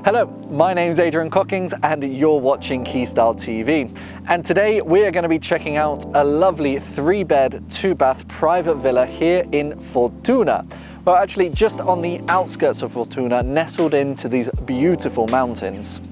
Hello, my name's Adrian Cockings and you're watching Keystyle TV. And today we are going to be checking out a lovely 3-bed, 2-bath private villa here in Fortuna. Well, actually just on the outskirts of Fortuna, nestled into these beautiful mountains.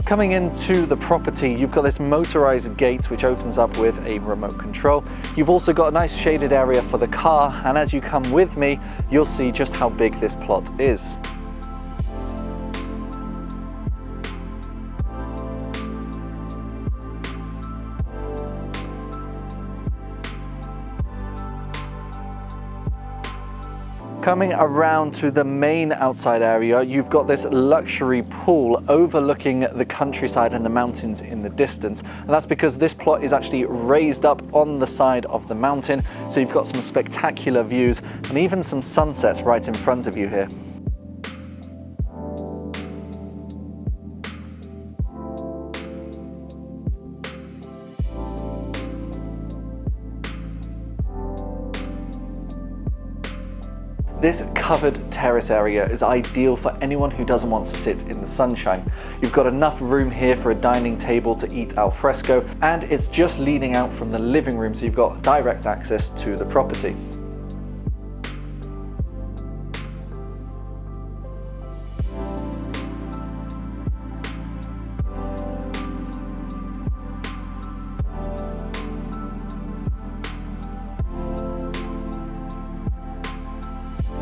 Coming into the property, you've got this motorized gate which opens up with a remote control. You've also got a nice shaded area for the car, and as you come with me, you'll see just how big this plot is. Coming around to the main outside area, you've got this luxury pool overlooking the countryside and the mountains in the distance. And that's because this plot is actually raised up on the side of the mountain. So you've got some spectacular views and even some sunsets right in front of you here. This covered terrace area is ideal for anyone who doesn't want to sit in the sunshine. You've got enough room here for a dining table to eat al fresco, and it's just leading out from the living room, so you've got direct access to the property.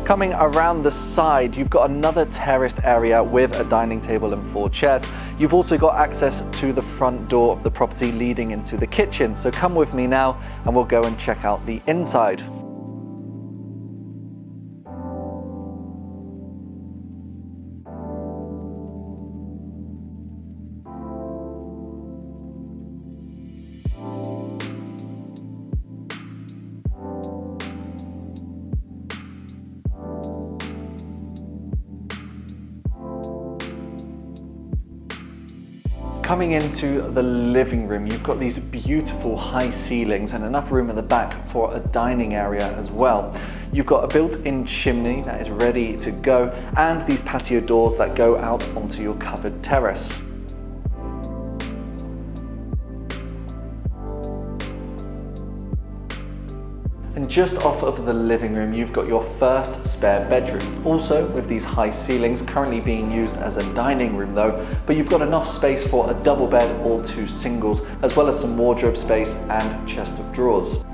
Coming around the side, you've got another terraced area with a dining table and 4 chairs. You've also got access to the front door of the property leading into the kitchen. So come with me now and we'll go and check out the inside. Coming into the living room, you've got these beautiful high ceilings and enough room at the back for a dining area as well. You've got a built-in chimney that is ready to go and these patio doors that go out onto your covered terrace. And just off of the living room, you've got your first spare bedroom. Also with these high ceilings, currently being used as a dining room though, but you've got enough space for a double bed or 2 singles, as well as some wardrobe space and chest of drawers.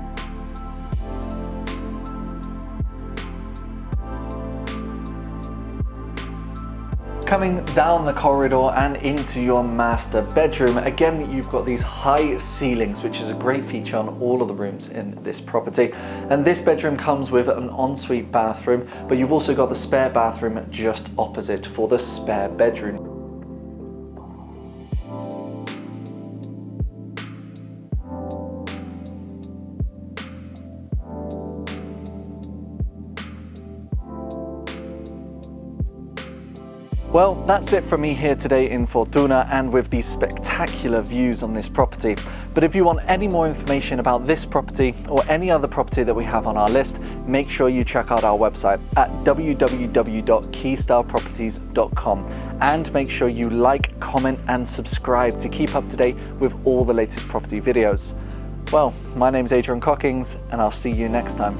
Coming down the corridor and into your master bedroom, again you've got these high ceilings, which is a great feature on all of the rooms in this property. And this bedroom comes with an ensuite bathroom, but you've also got the spare bathroom just opposite for the spare bedroom. Well, that's it from me here today in Fortuna and with these spectacular views on this property. But if you want any more information about this property or any other property that we have on our list, make sure you check out our website at www.keystyleproperties.com and make sure you like, comment and subscribe to keep up to date with all the latest property videos. Well, my name's Adrian Cockings and I'll see you next time.